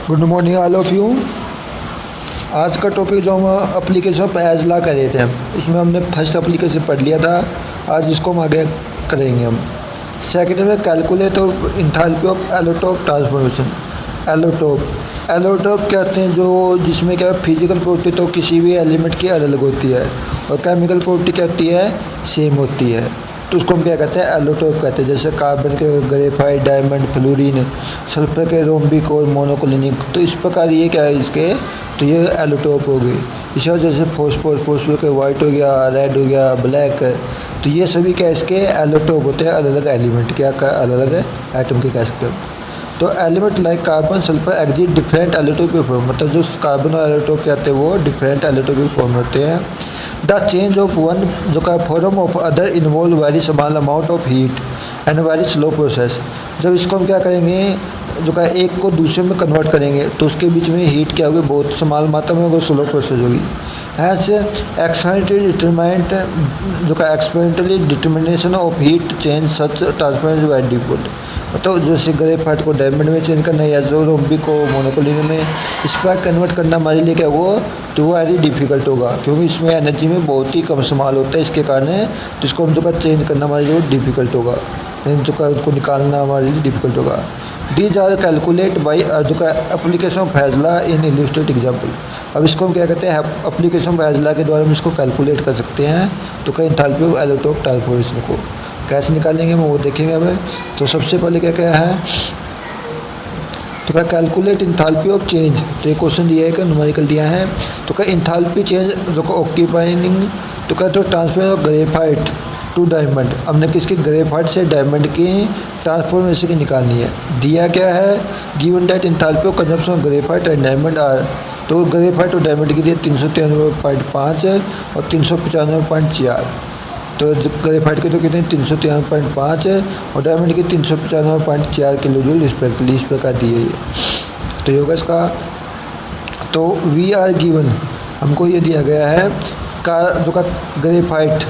Good morning all of you. आज का topic जो हम एप्लीकेशन ऑफ एजला कर रहे थे, उसमें हमने फर्स्ट एप्लीकेशन पढ़ लिया था। आज इसको हम आगे करेंगे। हम सेकेंड में calculate of enthalpy of allotrope transformation. Allotrope कहते हैं जो जिसमें क्या फिजिकल प्रॉपर्टी तो किसी भी एलिमेंट की अलग अलग होती है और केमिकल प्रॉपर्टी क्या होती है, सेम होती है। तो उसको हम क्या कहते हैं, एलोटोप कहते हैं। जैसे कार्बन के ग्रेफाइट, डायमंड, फ्लोरीन, सल्फर के रोम्बिक और मोनोक्लिनिक। तो इस प्रकार ये क्या है इसके, तो ये एलोटोप हो गई। इसी वजह से फॉस्फोर के वाइट हो गया, रेड हो गया, ब्लैक। तो ये सभी क्या इसके एलोटोप होते हैं, अलग अलग एलिमेंट क्या अलग अलग एटम के कह सकते हैं। तो element like carbon, sulphur exist different allotropic form, मतलब जो कार्बन और एलोटोप कहते हैं वो डिफरेंट एलोटोपिक फॉर्म होते हैं। द चेंज ऑफ वन जो का form of other involve very small amount of heat and very slow process. जब इसको हम क्या करेंगे, जो का एक को दूसरे में कन्वर्ट करेंगे तो उसके बीच में हीट क्या होगी, बहुत स्मॉल मात्रा में वो स्लो प्रोसेस होगी। ऐसे एक्सपेरिमेंटली डिटरमाइंड जो का experimentally determination of heat change such transference by डिपुट। तो जैसे ग्रेफाइट को डायमंड में चेंज करना या जो रोम्बिक को मोनोक्लिनिक में, इस पर कन्वर्ट करना हमारे लिए क्या वो तो वो वेरी डिफिकल्ट होगा, क्योंकि इसमें एनर्जी में बहुत ही कम इस्तेमाल होता है। इसके कारण तो इसको हम जो का चेंज करना हमारे लिए डिफिकल्ट होगा, जो का उसको निकालना हमारे लिए डिफिकल्ट होगा। दीज आर कैलकुलेट बाई जो का application of Hess law in illustrate example. अब इसको हम क्या कहते हैं, एप्लीकेशन ऑफ हैजला के द्वारा हम इसको कैलकुलेट कर सकते हैं। तो कई एंथैल्पी ऑफ एलोटोप ट्रांसफॉर्मेशन को कैसे निकालेंगे हम वो देखेंगे हमें। तो सबसे पहले क्या क्या है, तो क्या कैलकुलेट इंथैल्पी ऑफ चेंज। तो ये क्वेश्चन दिया है कि न्यूमेरिकल दिया है। तो क्या इंथैल्पी चेंज जो का ऑक्यूपाइंग, तो क्या तो transfer of graphite to diamond. हमने किसके ग्रेफाइट से डायमंड की ट्रांसफॉर्मेशन की निकालनी है। दिया क्या है, given that enthalpy of consumption of graphite and diamond are. तो ग्रेफाइट और डायमंड के लिए 393.5 है और 395.4। तो ग्रेफाइट के तो कितने 393.5 है और डायमंड की 395.4 किलो जूल रिस्पेक्टली इस प्रकार दी है। तो ये होगा इसका। तो वी आर गिवन, हमको ये दिया गया है का जो का ग्रेफाइट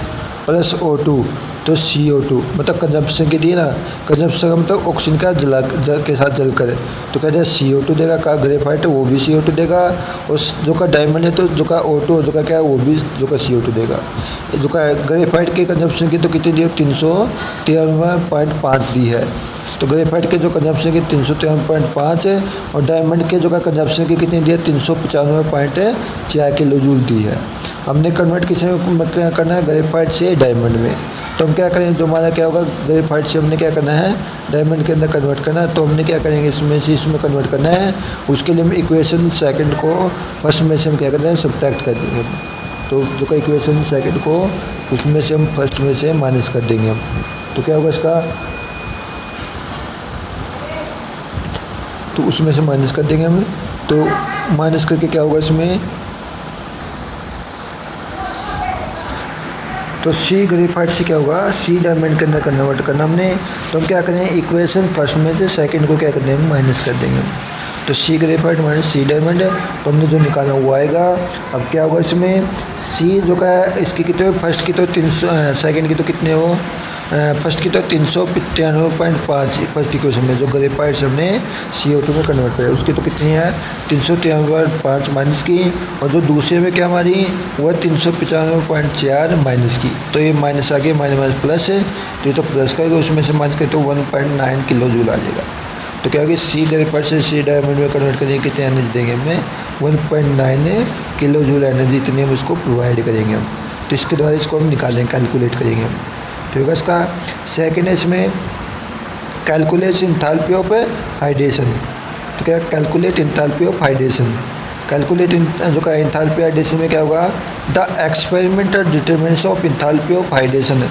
प्लस O2 तो CO2, मतलब कंजम्पशन के दिए ना, कंजम्पशन का मतलब ऑक्सीजन का जल के साथ जल कर। तो कहते हैं CO2 देगा, का ग्रेफाइट है वो भी CO2 देगा, और जो का डायमंड है तो जो का O2 जो का क्या है वो भी जो का CO2 देगा। जो का ग्रेफाइट के कंजम्पशन की तो कितनी दी है, 393.5 दी है। तो ग्रेफाइट के जो कंजम्पशन की 393.5 है और डायमंड के जो का कंजम्पशन की कितनी दी है, 395.4 किलो जूल दी है। हमने कन्वर्ट किसे करना है, ग्रेफाइट से डायमंड में। तो हम क्या करेंगे, जो हमारा क्या होगा, ग्रेफाइट से हमने क्या करना है, डायमंड के अंदर कन्वर्ट करना है। तो हमने क्या करेंगे, इसमें से इसमें कन्वर्ट करना है। उसके लिए हम इक्वेशन सेकंड को फर्स्ट में से हम क्या करते हैं, सब्ट्रैक्ट कर देंगे। तो जो का इक्वेशन सेकंड को उसमें से हम फर्स्ट में से माइनस कर देंगे हम। तो क्या होगा इसका, तो उसमें से माइनस कर देंगे हम। तो माइनस करके क्या होगा इसमें, तो सी ग्रेफाइट से क्या होगा, सी डायमंड के अंदर कन्वर्ट करना हमने। तो हम क्या करेंगे, इक्वेशन फर्स्ट में से सेकंड को क्या कर देंगे, माइनस कर देंगे। तो सी ग्रेफाइट माइनस सी डायमंड है, तो हमने जो निकाला वो आएगा। अब क्या होगा इसमें, सी जो का इसकी कितने, फर्स्ट की तो 300, सेकंड की तो कितने हो, फर्स्ट की तो 395.5 फर्स्ट इक्वेशन में जो ग्रेफाइट से हमने CO2 में कन्वर्ट किया, उसकी तो कितनी है 393.5 माइनस की, और जो दूसरे में क्या हमारी वो 395.4 माइनस की। तो ये माइनस आ गया, माइनस प्लस है, तो ये तो प्लस का है, उसमें से माइनस करें तो 1.9 किलो जूल आ जाएगा। तो क्या होगा, सी ग्रेफाइट से सी डायमंड में कन्वर्ट करेंगे, कितनी एनर्जी देंगे हमें, 1.9 किलो जूल एनर्जी, इतनी हम इसको प्रोवाइड करेंगे हम। तो इसके द्वारा इसको हम निकालेंगे, कैलकुलेट करेंगे हम। तो होगा इसका सेकेंड है, इसमें कैलकुलेट इंथैल्पी ऑफ हाइड्रेशन। तो क्या calculate enthalpy of hydration, calculate जो का इंथैल्पी हाइड्रेशन में क्या होगा, the experimental determination of enthalpy of hydration.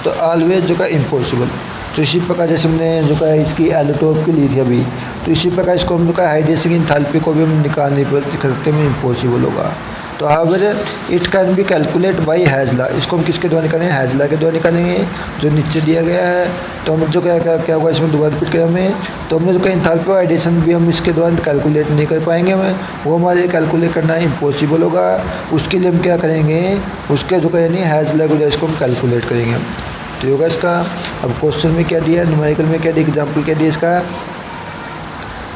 तो ऑलवेज जो का इम्पॉसिबल। तो इसी प्रकार जैसे हमने जो का इसकी एलोटोप की ली थी अभी, तो इसी प्रकार इसको हम जो का हाइड्रेशन की इंथैल्पी को भी हम निकाल नहीं सकते में, इम्पॉसिबल होगा। तो however it can be calculate by Hess law. इसको हम किसके द्वारा निकालेंगे, हैजला के द्वारा निकालेंगे, जो नीचे दिया गया है। तो हम जो क्या होगा इसमें दोबारा रिपीट करें हमें, तो हमने जो इंथैल्पी हाइड्रेशन भी हम इसके द्वारा कैलकुलेट नहीं कर पाएंगे, हमें वो हमारे लिए कैलकुलेट करना इम्पॉसिबल होगा। उसके लिए हम क्या करेंगे, उसके जो यानी हैजला को इसको हम कैलकुलेट करेंगे। तो होगा इसका। अब क्वेश्चन में क्या दिया, न्यूमेरिकल में क्या दिया, एग्जाम्पल क्या दिया इसका,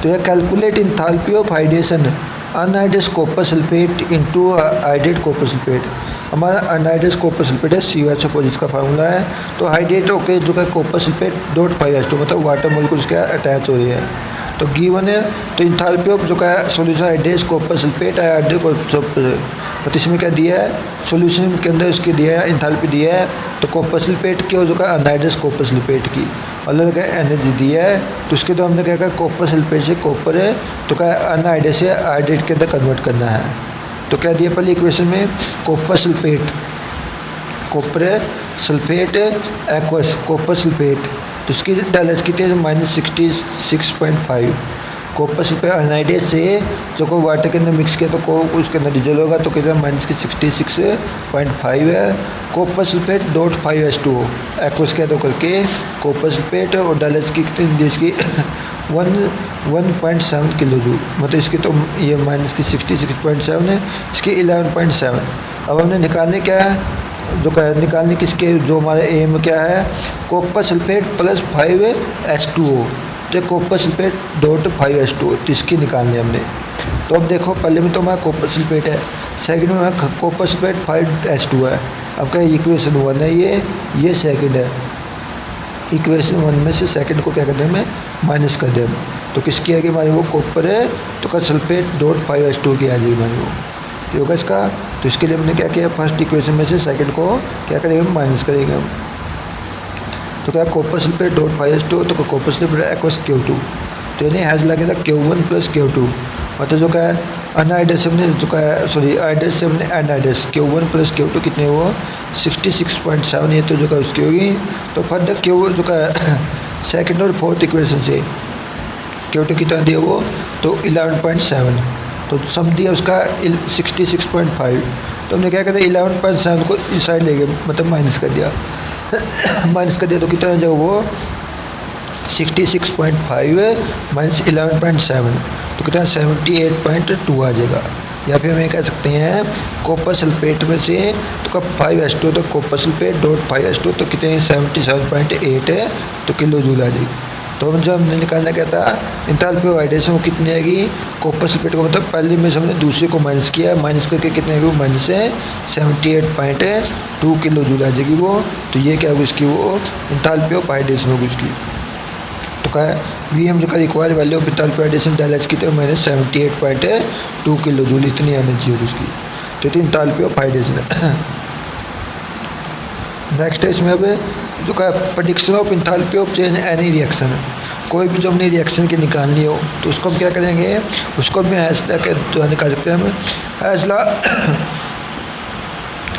तो यह calculate enthalpy of hydration anhydrase copper sulphate into hydrate copper sulphate. हमारा अनहाइड्रेस कॉपर सल्फेट है CuSO4 जिसका फार्मूला है। तो हाइड्रेट होकर जो है कॉपर सल्फेट .5H2 मतलब वाटर मोलिक्यूल उसके अटैच हो रही है। तो गिवन है तो इंथैल्पी ऑफ जो है सोल्यूशन हाइड्रेस कॉपर सल्फेट है हाइड्रेट कॉपर, तो इसमें क्या दिया है सॉल्यूशन के अंदर इसके दिया है इंथैल्पी दिया है। तो कॉपर सल्फेट की और जो है अनहाइड्रेस कॉपर सल्फेट की अलग एनर्जी दिया है। तो उसके तो हमने क्या कहा कॉपर सल्फेट से कॉपर है तो क्या अनहाइड्रेट से हाइड्रेट के अंदर कन्वर्ट करना है। तो क्या दिया पहले इक्वेशन में copper sulphate aqueous copper sulphate, तो इसकी डायलेस कितनी है -66.5। कॉपर सल्फेट अनहाइड्रेट से जो को वाटर के अंदर मिक्स किया तो को उसके अंदर डिजल होगा तो कितना -66.5 है। कॉपर सल्फेट .5H2 एक्वस क्या तो करके कॉपर सल्फेट और डायलेस की कितनी इसकी 1.7 किलो जूल, मतलब इसकी तो ये -66.7 है, इसकी 11.7। अब हमने निकालने क्या है जो निकालने किसके जो हमारे एम क्या है कॉपर सल्फेट प्लस 5H2O, तो कॉपर सल्फेट .5H2O तो इसकी निकालनी हमने। तो अब देखो पहले में तो हमारा कॉपर सल्फेट है, सेकंड में हमारा कॉपर सल्फेट 5H2 है। अब क्या इक्वेशन 1 है ये सेकंड है। इक्वेशन 1 में से सेकंड को क्या कर दें हमें माइनस कर दें। तो किसकी आएगी हमारी वो कॉपर है तो का सल्फेट .5H2 की आ जाएगी हमारी वो, तो होगा इसका। तो इसके लिए हमने क्या किया फर्स्ट इक्वेशन में से सेकंड को क्या करेंगे माइनस करेंगे हम। तो क्या कॉपर सल्फेट .5H2 तो कॉपर सल्फेट एक्वस Q2, तो यानी हैज लगेगा Q1 प्लस Q2, मतलब जो क्या है अनहाइड्रेस हमने जो क्या है सॉरी हाइड्रेस से हमने अनहाइड्रेस Q1 प्लस Q2 कितने वो 66.7, ये तो जो क्या उसकी होगी। तो फर्दर Q जो क्या है सेकेंड और फोर्थ इक्वेशन से Q2 कितना दिया वो तो 11.7, तो सम दिया उसका 66.5। तो हमने क्या कहते हैं 11.7 को इस साइड ले गए मतलब माइनस कर दिया माइनस कर दिया तो कितना हो जाएगा वो 66.5 माइनस 11.7 तो कितना 78.2 आ जाएगा। या फिर हमें कह सकते हैं कॉपर सल्फेट में से तो कब 5H2 तो कॉपर सल्फेट .5H2 तो कितने 77.8 है तो किलो जूल आ जाएगी। तो जब हमने निकालना क्या था इंथैल्पी ऑफ हाइड्रेशन वो कितनी आएगी कॉपर सल्फेट को, मतलब पहले में से हमने दूसरे को माइनस किया, माइनस करके कितने आएगी वो माइनस है 78.2 किलो जूल आ जाएगी वो। तो ये क्या होगी इसकी वो इंथैल्पी ऑफ हाइड्रेशन होगी उसकी। तो क्या है वी एम जो का required value of enthalpy of hydration डायलेक्स की तरफ -78.2 किलो जूल इतनी एनर्जी होगी उसकी। तो ये इंथैल्पी ऑफ हाइड्रेशन है। नेक्स्ट है इसमें अब जो का prediction of enthalpy of change any reaction, कोई भी जो हमने रिएक्शन की निकालनी हो तो उसको हम क्या करेंगे उसको भी ऐसा निकाल सकते हैं हम as law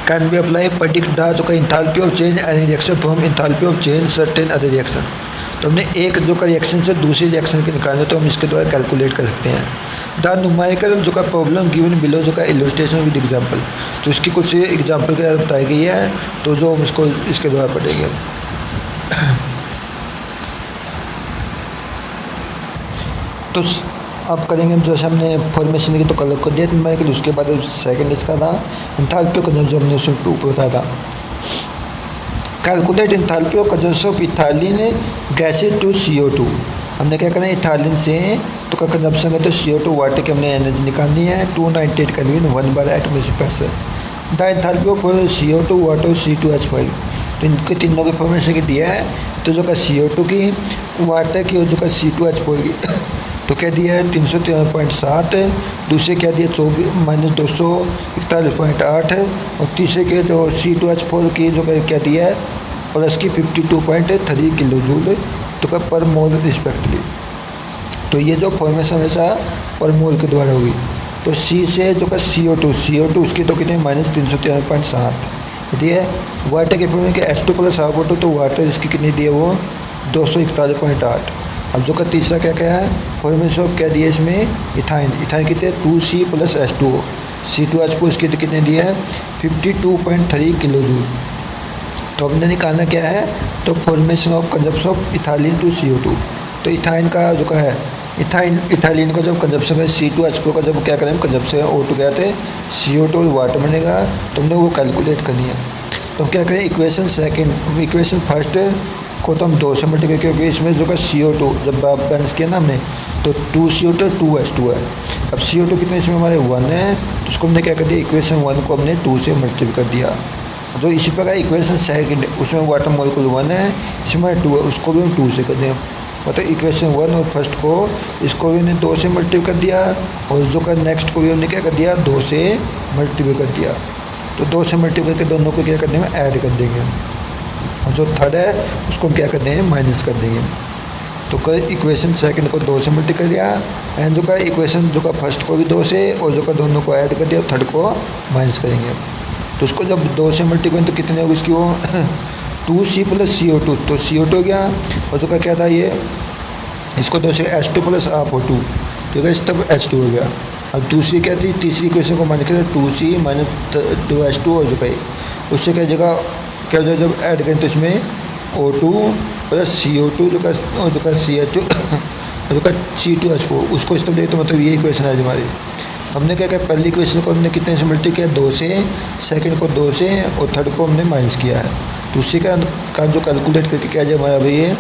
can be apply predict the जो का enthalpy of change any reaction from enthalpy of change certain other reaction. तो हमने एक जो का रिएक्शन से दूसरी रिएक्शन के निकालने तो हम इसके द्वारा कैलकुलेट कर सकते हैं। द न्यूमेरिकल जो का प्रॉब्लम गिवन बिलो जो का इलस्ट्रेशन विद एग्जांपल, तो इसकी कुछ एग्जांपल के द्वारा बताई गई है तो जो हम इसको इसके द्वारा पढ़ेंगे। तो अब करेंगे जैसे हमने फॉर्मेशन की तो कलर को दिया न्यूमेरिकल, उसके बाद सेकंड इसका था इंथैल्पी ऑफ कंजम्पशन जो हमने उसमें ऊपर बताया था। Calculate enthalpy of consumption of ethylene gases to CO2, हमने क्या करना है इथाइलिन से तो का कंजम्पशन है तो CO2 वाटर की हमने एनर्जी निकालनी है 298 kelvin 1 atmospheric pressure. The enthalpy of CO2 water C2H5, तो इनके तीनों के फॉर्मेशन की दिया है तो जो का CO2 की वाटर की और जो का C2H4 की तो क्या दिया है 313.7, दूसरे क्या दिया 241.8 है और तीसरे के जो C2H4 की जो क्या दिया है प्लस की 52.3 किलो जूल तो का पर मोल रिस्पेक्टली। तो ये जो फॉर्मेशन हमेशा पर मोल के द्वारा होगी। तो C से जो का CO2 उसकी तो कितने -313.7 दिए है। वाटर के फॉर्मेशन के H2 प्लस हाफ वाटर तो वाटर इसकी कितनी दी है वो 241.8। अब जो का तीसरा क्या क्या है फॉर्मेशन ऑफ क्या दिया इसमें इथाइन कितने 2C प्लस H2O C2H4 इसके कितने दिए हैं 52.3 किलो जूल। तो हमने निकालना क्या है तो formation of consumption of ethylene to CO2, तो इथाइन का जो का है इथाइलिन का जब कंजप्शन है C2H4 का जब क्या करें कंजप्शन O2 क्या थे CO2 और वाटर बनेगा तो हमने वो कैलकुलेट करनी है। तो हम क्या करें इक्वेशन सेकंड इक्वेशन फर्स्ट इसको तो हम 2 से मल्टीप्लाई, क्योंकि इसमें जो का CO2 जब बैलेंस किया ना हमने तो 2CO2 2H2 है। अब CO2 कितने इसमें हमारे 1 है, तो उसको हमने क्या कर दिया, इक्वेशन 1 को हमने 2 से मल्टीप्लाई कर दिया। जो इसी प्रकार इक्वेशन सेकंड, उसमें वाटर मॉलिक्यूल 1 है, इसमें 2 है, उसको भी हम 2 से कर दें। मतलब इक्वेशन 1 और फर्स्ट को, इसको भी हमने 2 से मल्टीप्लाई कर दिया, और जो का नेक्स्ट को भी हमने क्या कर दिया, 2 से मल्टीप्लाई कर दिया। तो 2 से मल्टीप्लाई करके दोनों को क्या कर देंगे, ऐड कर देंगे। और जो थर्ड है उसको हम क्या कर देंगे, माइनस कर देंगे। तो का इक्वेशन सेकंड को 2 से मल्टीप्लाई कर दिया, एंड जो का इक्वेशन जो का फर्स्ट को भी 2 से, और जो का दोनों को ऐड कर दिया, थर्ड को माइनस करेंगे। तो उसको जब 2 से मल्टीप्लाई तो कितने होगी इसकी वो 2C + CO2, तो CO2 हो गया, और जो का क्या था ये, इसको 2 से H2 + O2, ठीक है, इस तब H2 हो गया। अब दूसरी क्या थी, तीसरी इक्वेशन को माइनस करें 2C - 2H2 हो चुका है। उससे क्या जगह क्या हो जाए, जब ऐड करें तो इसमें O2 + CO2 जो का CH2 जो का C2H4, उसको इस तरह, तो मतलब ये इक्वेशन है हमारी। हमने क्या किया, पहली इक्वेशन को हमने कितने से मल्टीप्लाई किया, 2 से, सेकंड को 2 से, और थर्ड को हमने माइनस किया है। तो उसी का जो कैलकुलेट करके क्या जाए हमारा भाई, ये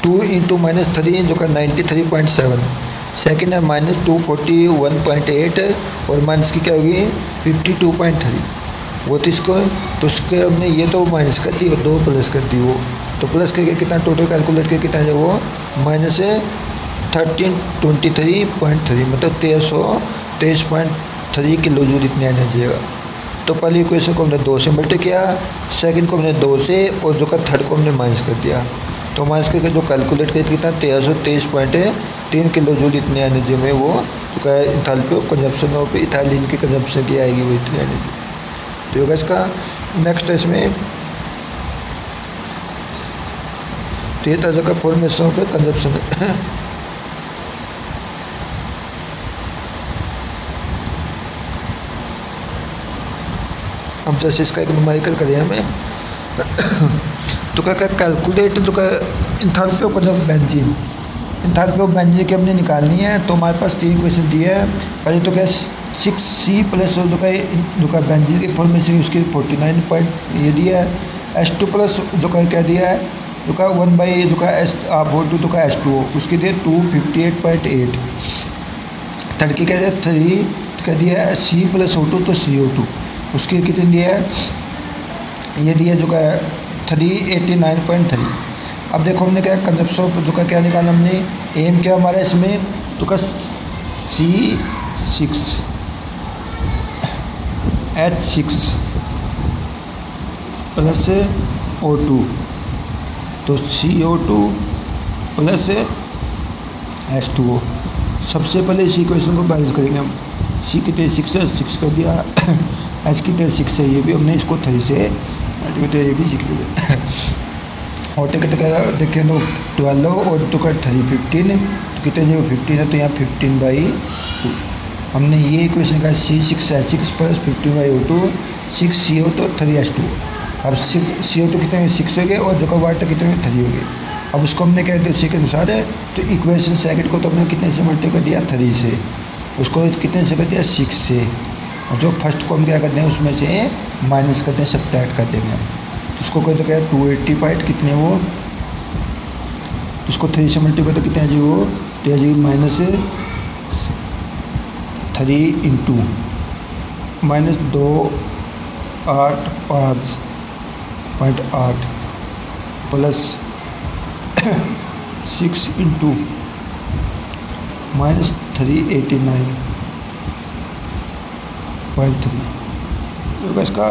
2 × -3 जो का 93.7, सेकेंड है -241.8, और माइनस की क्या होगी 52.3। वो तो इसको, तो उसके हमने ये तो माइनस कर दी और 2 प्लस कर दी वो, तो प्लस करके कितना टोटल कैलकुलेट करके कितना है वो -1323.3, मतलब 1323.3 किलो जूल इतने आने चाहिए। तो पहली इक्वेशन को हमने 2 से मल्टीप्लाई किया, सेकंड को हमने 2 से, और जो का थर्ड को हमने माइनस कर दिया। तो माइनस करके जो कैलकुलेट करके कितना 1323.3 किलो जूल इतने एनर्जी में वो जो का enthalpy of consumption of ethylene की कंजप्शन की आएगी वो इतनी एनर्जी। तो होगा इसका नेक्स्ट है इसमें, तो ये तरह का फॉर्मेशन ऑफ कंजप्शन है। अब जैसे इसका एक न्यूमेरिकल करें हमें तो क्या कैलकुलेट जो का enthalpy of benzene, enthalpy of benzene की हमने निकालनी है। तो हमारे पास 3 इक्वेशन दी है। पहले तो क्या 6C प्लस जो का बेंजीन की फॉर्मेशन उसकी 49 पॉइंट ये दिया है। H2 प्लस जो का क्या दिया है, जो का 1/, जो का O2 जो का H2O उसके दिए 258.8। थर्ड की क्या दिया 3 क्या दिया है C + O2 तो CO2 उसके कितने दिया है, ये दिया जो का 389.3। अब देखो हमने क्या कंजप्शन जो का क्या निकाला हमने, एम क्या हमारा इसमें तो का C6H6 + O2, तो CO2 + H2O। सबसे पहले इस इक्वेशन को बैलेंस करेंगे हम। C कितने 6 है, 6 कर दिया, H कितने 6 है, ये भी हमने इसको 3 से ये भी 6 कर और टिकट का देखें तो 12 और तो कर 3 15, तो कितने जो 15 है, तो यहाँ 15/2 हमने ये इक्वेशन का C6H6 + 15/O2 6CO तो 3H2। अब CO2 कितने 6 हो गए, और जो का वाटर कितने 3 हो गए। अब उसको हमने क्या दिया उसी के अनुसार है, तो इक्वेशन सेकंड को तो हमने कितने से मल्टीप्लाई कर दिया 3 से, उसको कितने से कर दिया 6 से, और जो फर्स्ट को हम क्या करते हैं उसमें से माइनस करते हैं, सब्ट्रैक्ट कर देंगे हम। उसको कहते क्या 280 पॉइंट कितने वो, उसको 3 से मल्टीप्लाई करते कितने जी वो, तो जी -3 × -285.8 प्लस 6 × -389.3 होगा इसका।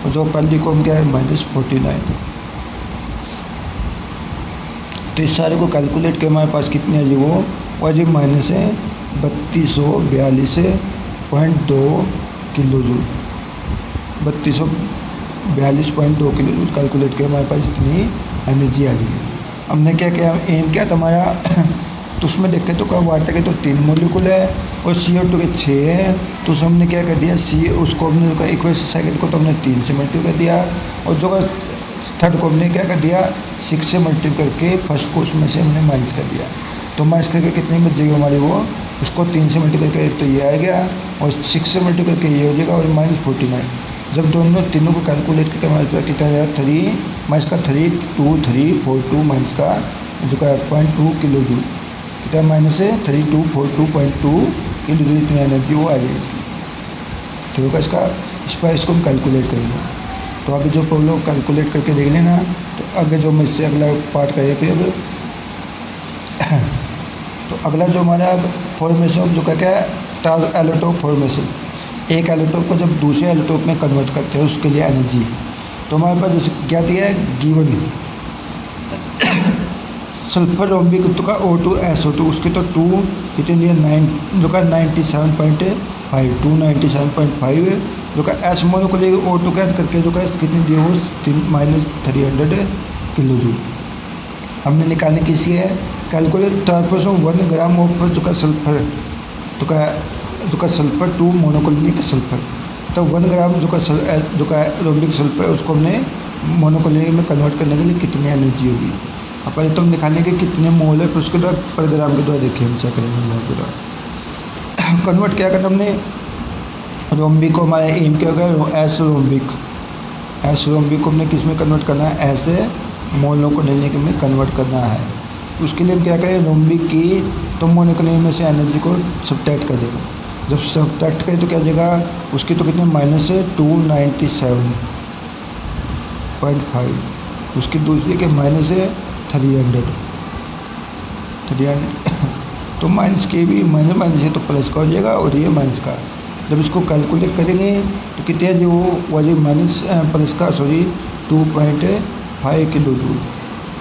जो पहली को हम क्या है -49। तो इस सारे को कैलकुलेट के हमारे पास कितने है जी वो, और जी माइनस है 3242.2 kilo joule, 3242.2 kilo joule calculate के हमारे पास इतनी एनर्जी आ जाएगी। हमने क्या किया, एम क्या था हमारा तो उसमें देखें तो क्या वाटर के तो 3 मॉलिक्यूल है और CO2 के 6 है। तो हमने क्या कर दिया उसको हमने जो इक्वेशन सेकंड को तो हमने 3 से मल्टीप्लाई कर दिया, और जो का थर्ड को हमने क्या कर दिया 6 से मल्टीप्लाई करके फर्स्ट को उसमें से हमने माइनस कर दिया। तो माइनस करके कितनी बच जाएगी हमारी वो, उसको 3 से मल्टीप्लाई करके तो ये आ गया, और 6 से मल्टीप्लाई करके ये हो जाएगा, और -49। जब दोनों तीनों को कैलकुलेट करके हमारे पास कितना आएगा माइनस का 32342 माइनस का जो का 0.2 किलो जूल, कितना माइनस है 3242.2 किलो जूल, इतनी एनर्जी वो आ जाएगी इसकी। तो होगा इसका, इस पर इसको हम कैलकुलेट करेंगे। तो आगे जो प्रॉब्लम कैलकुलेट करके देख लेना। तो आगे जो मैं इससे अगला पार्ट करें फिर अब तो अगला जो हमारा फॉर्मेशन जो क्या है, एलोटोप फॉर्मेशन। एक एलोटोप को जब दूसरे एलोटोप में कन्वर्ट करते हैं उसके लिए एनर्जी, तो हमारे पास जैसे क्या दिया है, गिवन सल्फर रोम्बिक तो का O2SO2, उसके तो 2 कितने दिए 9 जो का 97.5 297.5 है, जो का एस मोनो को लेकर O2 कैद करके जो का कितने दिए वो -300 किलो जूल हमने निकालने की सी है। कैलकुलेट ट्रांसपोर्शन 1 ग्राम ऑफ जो का सल्फर तो का सल्फर 2 मोनोक्लोनिक सल्फर, तो 1 ग्राम जो का रोम्बिक सल्फर है उसको हमने मोनोक्लोनिक में कन्वर्ट करने के लिए कितनी एनर्जी होगी। अब पहले तो हम निकालेंगे कि कितने मोल है, फिर उसके बाद पर ग्राम के द्वारा देखिए हम चेक करेंगे मोल के द्वारा। कन्वर्ट क्या करना हमने, रोम्बिक को हमारा एम क्या होगा, एस रोम्बिक को हमने किस में कन्वर्ट करना है, ऐसे मोनोक्लोनिक में कन्वर्ट करना है। उसके लिए हम क्या करें, रोम्बिक की तो मोनोक्लोनिक में से एनर्जी को सब्ट्रैक्ट कर देगा। जब सब्ट्रैक्ट करें तो क्या हो जाएगा, उसकी तो कितने माइनस है 297.5, उसकी दूसरी के माइनस है 300 तो माइनस के भी माइनस है तो प्लस का हो जाएगा, और ये माइनस का। जब इसको कैलकुलेट करेंगे तो कितने जो वाली माइनस प्लस का 2.5 किलो जूल,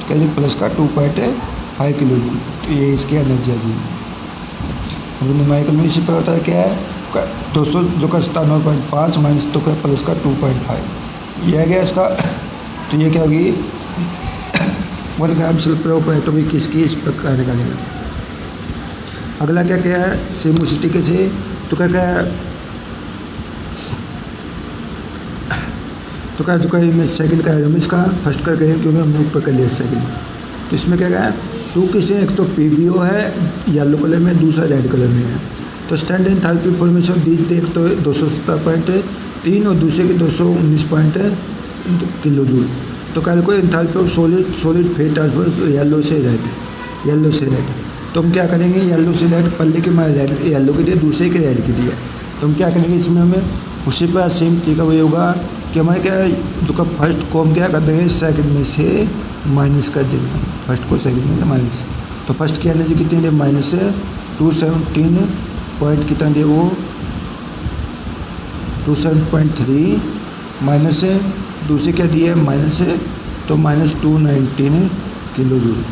क्या प्लस का 2.5 किलो जूल, तो ये इसकी एनर्जी आ जाएगी। अब न्यूमेरिकल में इसी पर होता है क्या है, 200 जो का 97.5 माइनस तो क्या प्लस का 2.5, ये आ गया इसका। तो ये क्या होगी 1 ग्राम सल्फर ऑफ एटॉमिक इसकी इस प्रकार निकालेगा। अगला क्या क्या है, सेमोसिटी कैसे, तो क्या क्या है, तो क्या जो मैं सेकंड का है इसका फर्स्ट का कहें क्योंकि हमने ऊपर कर लिया सेकंड। तो इसमें क्या है, 2 किस, एक तो PbO है येलो कलर में, दूसरा रेड कलर में है। तो स्टैंडर्ड एंथैल्पी फॉर्मेशन देख तो 217.3 और दूसरे की 219 किलो जूल। तो calculate enthalpy of solid phase transfer yellow से रेड। तो हम क्या करेंगे, येलो से रेड, पहले के हमारे रेड येलो के दिए, दूसरे के रेड के दिए। तो हम क्या करेंगे इसमें, हमें उसी पर सेम तरीका वही होगा कि हमारे क्या जो का फर्स्ट को हम क्या कर देंगे, सेकंड में से माइनस कर देंगे, फर्स्ट को सेकंड में माइनस। तो फर्स्ट की एनर्जी कितनी है, माइनस 217 पॉइंट कितना दिए वो 27.3 माइनस है, दूसरे क्या दिया है माइनस है, तो माइनस 219 किलो जूल।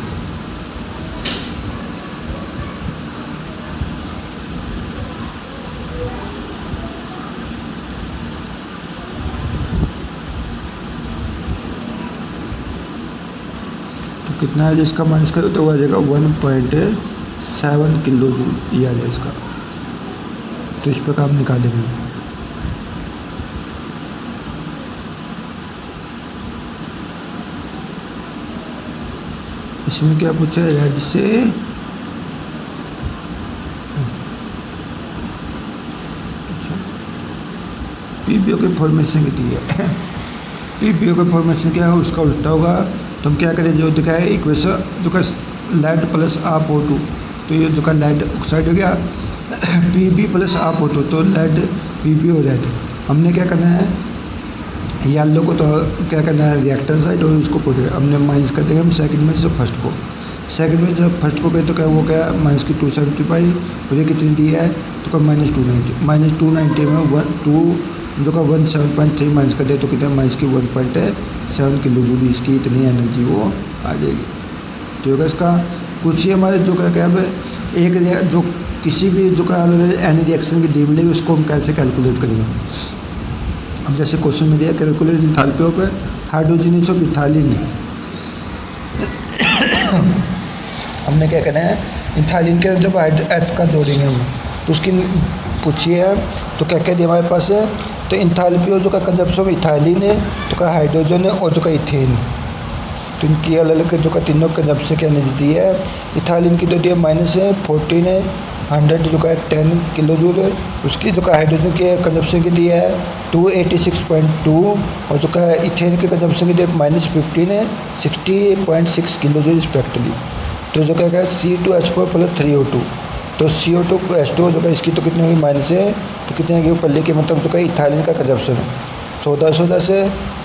कितना है जिसका माइनस करो तो आ जाएगा 1.7 किलो जूल, ये आ जाएगा इसका। तो इस प्रकार हम निकालेंगे। इसमें क्या पूछा है, रेड से PbO के फॉर्मेशन कितनी है PbO का फॉर्मेशन क्या है, उसका उल्टा होगा। तो हम क्या करें, जो दिखाए इक्वेशन जो का लेड प्लस आप O2, तो ये जो का लेड ऑक्साइड हो गया Pb प्लस आप O2, तो लेड PbO रेड। हमने क्या करना है, येलो को तो क्या करना है रिएक्टर साइड, और इसको पोटेट हमने माइनस कर देंगे हम सेकंड में से फर्स्ट को। सेकंड में जब फर्स्ट को कहें तो क्या वो क्या माइनस की 275, और ये कितनी दी है तो का -290 में 2 जो का 17.3 माइनस कर दे तो कितना माइनस की 1.7 किलो जूल, इसकी इतनी एनर्जी वो आ जाएगी। तो होगा इसका कुछ ही हमारे जो क्या है एक जो किसी भी जो का एनी रिएक्शन की डी मिलेगी उसको हम कैसे कैलकुलेट करेंगे। अब जैसे क्वेश्चन में दिया calculate enthalpy of hydrogenase of ethylene. हमने क्या करना है, इथाइलिन के जब H का जोड़ेंगे हम तो उसकी पूछिए है तो क्या क्या दिया हमारे पास है, तो एंथैल्पी ऑफ जो का कंजप्शन ऑफ इथाइलिन है, तो का हाइड्रोजन है और जो का इथेन, तो इनकी अलग अलग जो का तीनों कंजप्शन की एनर्जी दी है। इथाइलिन की तो दिया -14 है, 100 जो का 10 किलो जूल, उसकी जो का हाइड्रोजन के कंजप्शन की दी है 286.2, और जो का इथेन के कंजप्शन की दी -15 है 60.6 किलो जूल रिस्पेक्टली। तो जो क्या है C2H4 + 3O2, तो CO2 + H2 जो का इसकी तो कितनी होगी माइनस है, तो कितने होगी पल्ले के मतलब जो का इथाइलिन का कंजप्शन 1410 से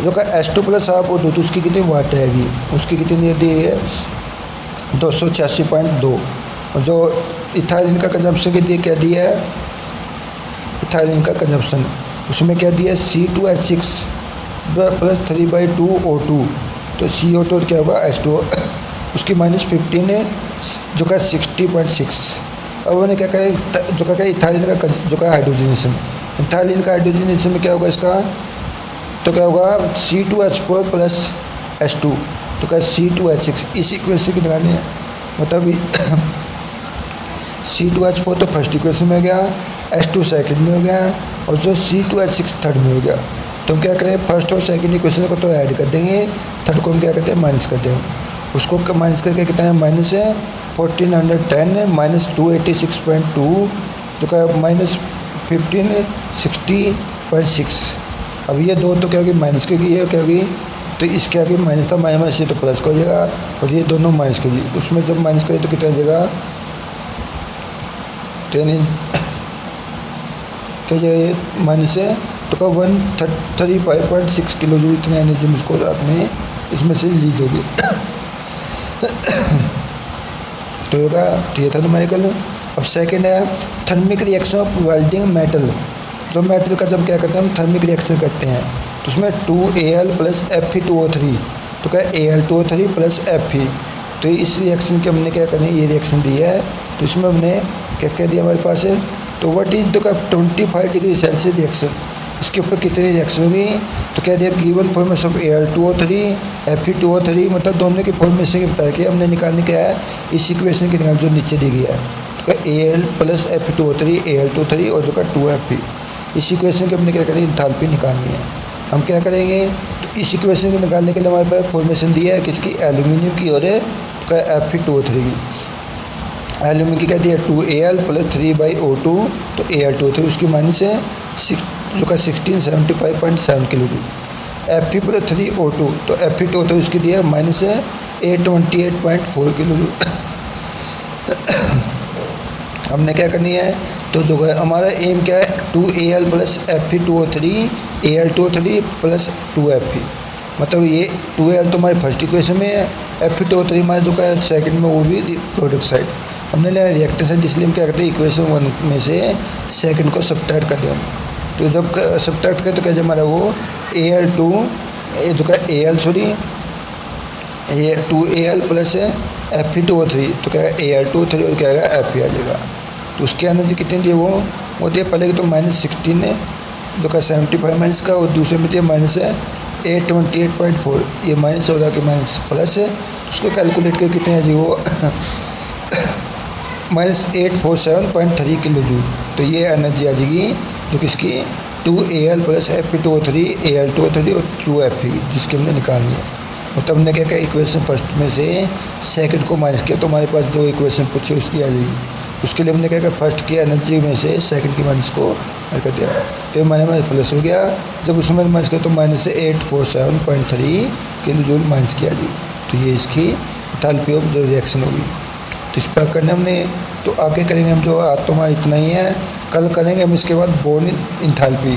जो का H2 + हाफ O2 तो उसकी कितनी वाट रहेगी, उसकी कितनी दी है 286.2। और जो इथाइलिन का कंजप्शन की दी क्या दिया है, इथाइलिन का कंजप्शन उसमें क्या दिया है C2H6 + 3/2O2, तो CO2 क्या होगा H2 उसकी -15 है जो का 60.6। अब उन्हें क्या करें जो क्या इथाइलिन का जो का हाइड्रोजनेशन, इथाइलिन का हाइड्रोजनेशन में क्या होगा इसका, तो क्या होगा C2H4 + H2 तो क्या C2H6, इस इक्वेशन की निकालनी है मतलब C2H4 तो फर्स्ट इक्वेशन में हो गया, H2 सेकंड में हो गया, और जो C2H6 थर्ड में हो गया। तो हम क्या करें फर्स्ट और सेकंड इक्वेशन को तो ऐड कर देंगे, थर्ड को हम क्या करते हैं माइनस करते हैं, उसको माइनस करके कितना है माइनस है 1410 है -286.2 जो का -15 60.6। अब ये दो तो क्या होगी माइनस क्योंकि ये क्या होगी, तो इसके आगे माइनस था माइनस ये तो प्लस का हो जाएगा, और ये दोनों माइनस कर दिए, उसमें जब माइनस करें तो कितना हो जाएगा 10 क्या जाएगा माइनस है, तो का 135.6 किलो जूल इतनी एनर्जी इसको रात में इसमें से लीज होगी। तो होगा तो ये था न्यूमेरिकल। अब सेकेंड है thermic reaction of welding metal, जो मेटल का जब क्या करते हैं हम थर्मिक रिएक्शन करते हैं, तो उसमें 2Al + Fe2O3 तो क्या Al2O3 + Fe, तो इस रिएक्शन के हमने क्या करना है ये रिएक्शन दी है, तो इसमें हमने क्या क्या दिया हमारे पास है, तो what is the 25 degree Celsius reaction, इसके ऊपर कितनी रिएक्शन होगी, तो क्या दिया given formation of Al2O3 Fe2O3 मतलब दोनों की फॉर्मेशन की बताया कि हमने निकालने क्या है इस इक्वेशन की निकाल जो नीचे दी गई है, तो क्या Al + Fe2O3 Al2O3 और जो का 2Fe, इस इक्वेशन की हमने क्या करें एंथैल्पी निकालनी है। हम क्या करेंगे तो इस इक्वेशन को निकालने के लिए हमारे पास फॉर्मेशन दिया है किसकी एल्यूमिनियम की और Fe2O3 की, एल्यूमिनियम की क्या दिया 2Al + 3/O2 तो Al2O3 उसकी माइनस है जो का 1675.7 किलो जूल, Fe + 3O2 तो Fe2O3 उसकी दिया माइनस है 828.4 किलो जूल। हमने क्या करनी है तो जो है हमारा एम क्या है 2Al + Fe2O3 Al2O3 + 2Fe, मतलब ये 2Al तो हमारे फर्स्ट इक्वेशन में है, Fe2O3 हमारे जो का सेकंड में वो भी प्रोडक्ट साइड हमने लिया रिएक्टर साइड, इसलिए हम क्या करते हैं इक्वेशन 1 में से सेकंड को सब्ट्रैक्ट कर दें। तो जब सब्ट्रैक्ट करें तो क्या हमारा वो Al2 जो का Al सॉरी 2Al + Fe2O3 तो क्या Al2O3 और क्या आएगा Fe आ जाएगा। तो उसकी एनर्जी कितनी दी वो दिया पहले तो -16 है जो का 75 माइनस का, और दूसरे में दिया माइनस है 828.4, ये माइनस हो रहा कि माइनस प्लस है, उसको कैलकुलेट करके कितने है जी वो -847.3 किलो जूल। तो ये एनर्जी आ जाएगी जो किसकी 2Al + Fe2O3 Al2O3 और 2Fe जिसकी हमने निकालनी है। मतलब हमने क्या किया इक्वेशन फर्स्ट में से सेकंड को माइनस किया तो हमारे पास जो इक्वेशन पूछे उसकी आ जाएगी। उसके लिए हमने क्या किया फर्स्ट की एनर्जी में से सेकंड की माइनस को कर दिया, तो माइनस प्लस हो गया, जब उसमें माइनस किया तो माइनस से 847.3 किलो जूल माइनस किया जी। तो ये इसकी एंथैल्पी ऑफ जो रिएक्शन होगी। तो इस पर करने हमने तो आगे करेंगे हम, जो आज तो हमारा इतना ही है, कल करेंगे हम इसके बाद बोर्न एंथैल्पी।